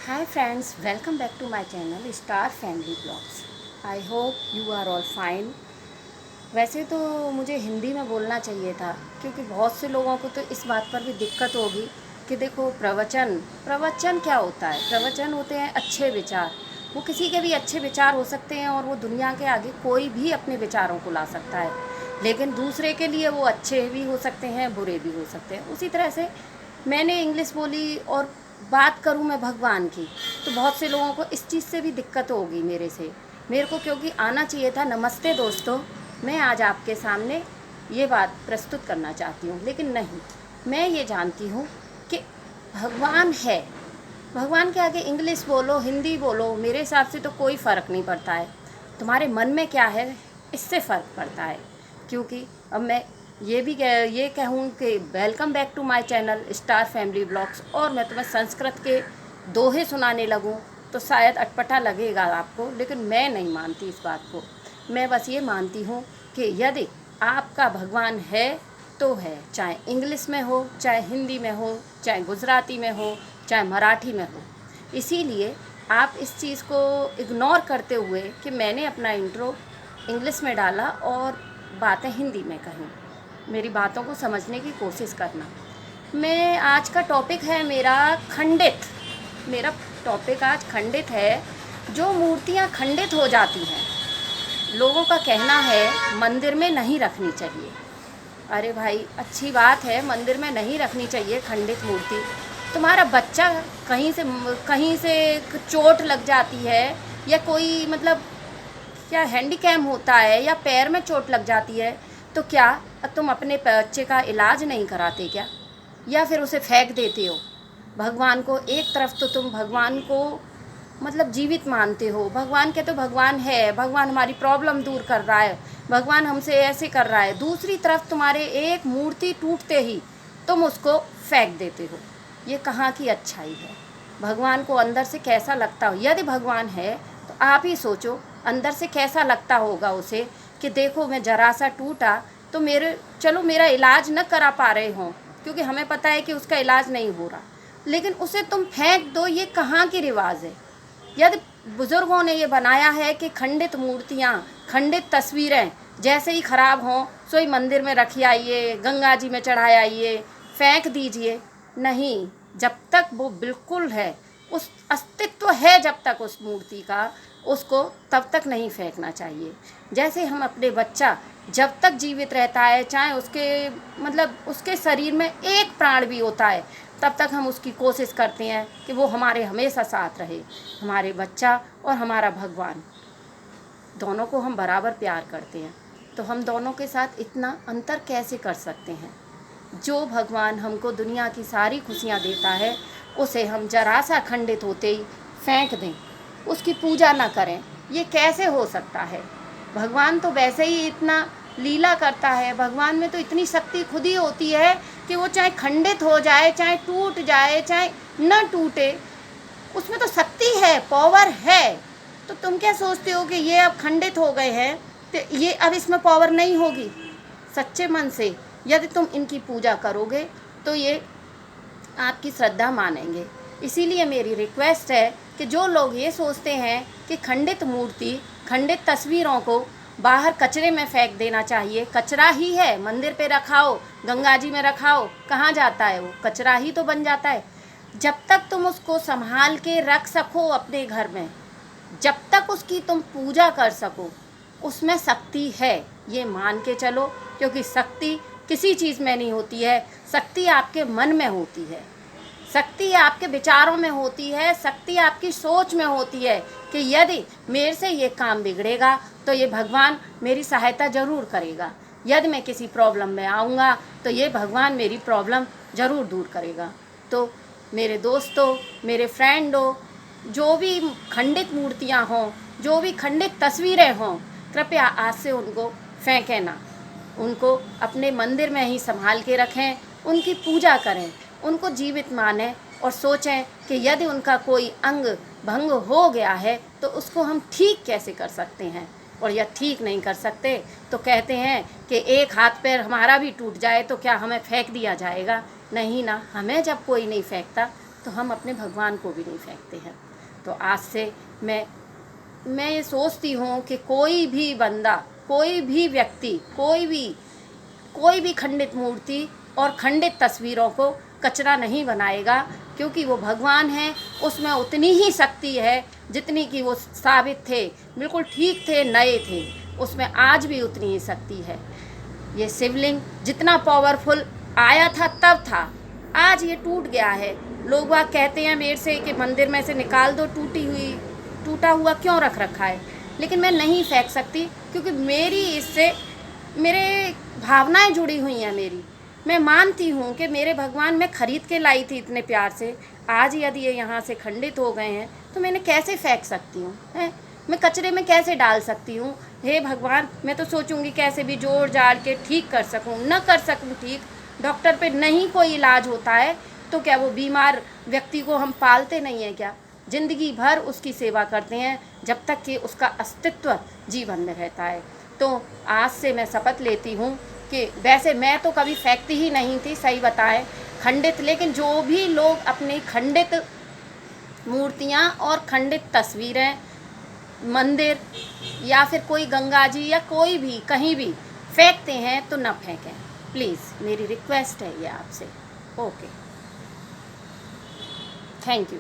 Hi friends, welcome back to my channel Star Family Vlogs. I hope you are all fine. वैसे तो मुझे हिंदी में बोलना चाहिए था क्योंकि बहुत से लोगों को तो इस बात पर भी दिक्कत होगी कि देखो प्रवचन प्रवचन क्या होता है। प्रवचन होते हैं अच्छे विचार। वो किसी के भी अच्छे विचार हो सकते हैं और वो दुनिया के आगे कोई भी अपने विचारों को ला सकता है, लेकिन दूसरे के लिए वो अच्छे भी हो सकते हैं, बुरे भी हो सकते हैं। उसी तरह से मैंने इंग्लिश बोली और बात करूं मैं भगवान की, तो बहुत से लोगों को इस चीज़ से भी दिक्कत होगी मेरे को क्योंकि आना चाहिए था। नमस्ते दोस्तों, मैं आज आपके सामने ये बात प्रस्तुत करना चाहती हूँ, लेकिन नहीं, मैं ये जानती हूँ कि भगवान है। भगवान के आगे इंग्लिश बोलो, हिंदी बोलो, मेरे हिसाब से तो कोई फ़र्क नहीं पड़ता है। तुम्हारे मन में क्या है, इससे फ़र्क पड़ता है। क्योंकि अब मैं ये कहूँ कि welcome back to my channel star family blogs, और मैं तुम्हें संस्कृत के दोहे सुनाने लगूँ तो शायद अटपटा लगेगा आपको, लेकिन मैं नहीं मानती इस बात को। मैं बस ये मानती हूँ कि यदि आपका भगवान है तो है, चाहे इंग्लिश में हो, चाहे हिंदी में हो, चाहे गुजराती में हो, चाहे मराठी में हो। इसीलिए आप इस चीज़ को इग्नोर करते हुए कि मैंने अपना इंट्रो इंग्लिश में डाला और बातें हिंदी में कहीं, मेरी बातों को समझने की कोशिश करना। मैं आज का टॉपिक है मेरा खंडित। मेरा टॉपिक आज खंडित है। जो मूर्तियाँ खंडित हो जाती हैं, लोगों का कहना है मंदिर में नहीं रखनी चाहिए। अरे भाई, अच्छी बात है, मंदिर में नहीं रखनी चाहिए खंडित मूर्ति। तुम्हारा बच्चा कहीं से चोट लग जाती है, या कोई मतलब क्या हैंडीकैम होता है, या पैर में चोट लग जाती है, तो क्या तुम अपने बच्चे का इलाज नहीं कराते क्या, या फिर उसे फेंक देते हो? भगवान को एक तरफ तो तुम भगवान को मतलब जीवित मानते हो, भगवान के तो भगवान है, भगवान हमारी प्रॉब्लम दूर कर रहा है, भगवान हमसे ऐसे कर रहा है, दूसरी तरफ तुम्हारे एक मूर्ति टूटते ही तुम उसको फेंक देते हो। ये कहाँ की अच्छाई है? भगवान को अंदर से कैसा लगता हो? यदि भगवान है तो आप ही सोचो अंदर से कैसा लगता होगा उसे कि देखो मैं जरा सा टूटा तो मेरा इलाज न करा पा रहे हों, क्योंकि हमें पता है कि उसका इलाज नहीं हो रहा, लेकिन उसे तुम फेंक दो। ये कहाँ की रिवाज है? यदि बुज़ुर्गों ने ये बनाया है कि खंडित मूर्तियाँ, खंडित तस्वीरें जैसे ही ख़राब हों सो ही मंदिर में रखी आइए, गंगा जी में चढ़ाए आइए, फेंक दीजिए। नहीं, जब तक वो बिल्कुल है, उस अस्तित्व है जब तक उस मूर्ति का, उसको तब तक नहीं फेंकना चाहिए। जैसे हम अपने बच्चा जब तक जीवित रहता है, चाहे उसके शरीर में एक प्राण भी होता है, तब तक हम उसकी कोशिश करते हैं कि वो हमारे हमेशा साथ रहे। हमारे बच्चा और हमारा भगवान, दोनों को हम बराबर प्यार करते हैं, तो हम दोनों के साथ इतना अंतर कैसे कर सकते हैं? जो भगवान हमको दुनिया की सारी खुशियाँ देता है, उसे हम जरा सा खंडित होते ही फेंक दें, उसकी पूजा ना करें, ये कैसे हो सकता है? भगवान तो वैसे ही इतना लीला करता है, भगवान में तो इतनी शक्ति खुद ही होती है कि वो चाहे खंडित हो जाए, चाहे टूट जाए, चाहे न टूटे, उसमें तो शक्ति है, पावर है। तो तुम क्या सोचते हो कि ये अब खंडित हो गए हैं तो ये अब इसमें पावर नहीं होगी? सच्चे मन से यदि तुम इनकी पूजा करोगे तो ये आपकी श्रद्धा मानेंगे। इसीलिए मेरी रिक्वेस्ट है कि जो लोग ये सोचते हैं कि खंडित मूर्ति, खंडित तस्वीरों को बाहर कचरे में फेंक देना चाहिए, कचरा ही है, मंदिर पे रखाओ, गंगा जी में रखाओ, कहाँ जाता है वो? कचरा ही तो बन जाता है। जब तक तुम उसको संभाल के रख सको अपने घर में, जब तक उसकी तुम पूजा कर सको, उसमें शक्ति है, ये मान के चलो। क्योंकि शक्ति किसी चीज़ में नहीं होती है, शक्ति आपके मन में होती है, शक्ति आपके विचारों में होती है, शक्ति आपकी सोच में होती है कि यदि मेरे से ये काम बिगड़ेगा तो ये भगवान मेरी सहायता ज़रूर करेगा, यदि मैं किसी प्रॉब्लम में आऊँगा तो ये भगवान मेरी प्रॉब्लम ज़रूर दूर करेगा। तो मेरे दोस्तों, मेरे फ्रेंडों, जो भी खंडित मूर्तियाँ हों, जो भी खंडित तस्वीरें हों, कृपया आज से उनको फेंकें ना, उनको अपने मंदिर में ही संभाल के रखें, उनकी पूजा करें, उनको जीवित मानें और सोचें कि यदि उनका कोई अंग भंग हो गया है तो उसको हम ठीक कैसे कर सकते हैं। और यह ठीक नहीं कर सकते तो कहते हैं कि एक हाथ पैर हमारा भी टूट जाए तो क्या हमें फेंक दिया जाएगा? नहीं ना, हमें जब कोई नहीं फेंकता तो हम अपने भगवान को भी नहीं फेंकते हैं। तो आज से मैं ये सोचती हूँ कि कोई भी बंदा, कोई भी व्यक्ति, कोई भी खंडित मूर्ति और खंडित तस्वीरों को कचरा नहीं बनाएगा, क्योंकि वो भगवान हैं, उसमें उतनी ही शक्ति है जितनी कि वो साबित थे, बिल्कुल ठीक थे, नए थे, उसमें आज भी उतनी ही शक्ति है। ये शिवलिंग जितना पावरफुल आया था तब था, आज ये टूट गया है। लोग वह कहते हैं मेरे से कि मंदिर में से निकाल दो, टूटा हुआ क्यों रख रखा है, लेकिन मैं नहीं फेंक सकती, क्योंकि मेरी इससे मेरे भावनाएं जुड़ी हुई हैं मेरी। मैं मानती हूँ कि मेरे भगवान मैं खरीद के लाई थी इतने प्यार से, आज यदि ये यहाँ से खंडित हो गए हैं तो मैंने कैसे फेंक सकती हूँ, हैं? मैं कचरे में कैसे डाल सकती हूँ? हे भगवान, मैं तो सोचूंगी कैसे भी जोड़ जाड़ के ठीक कर सकूँ, न कर सकूँ ठीक, डॉक्टर पे नहीं कोई इलाज होता है तो क्या वो बीमार व्यक्ति को हम पालते नहीं हैं क्या? ज़िंदगी भर उसकी सेवा करते हैं जब तक कि उसका अस्तित्व जीवन में रहता है। तो आज से मैं शपथ लेती हूँ कि वैसे मैं तो कभी फेंकती ही नहीं थी, सही बताएं, खंडित, लेकिन जो भी लोग अपनी खंडित मूर्तियाँ और खंडित तस्वीरें मंदिर या फिर कोई गंगा जी या कोई भी कहीं भी फेंकते हैं तो ना फेंकें, प्लीज़, मेरी रिक्वेस्ट है ये आपसे। Okay, thank you.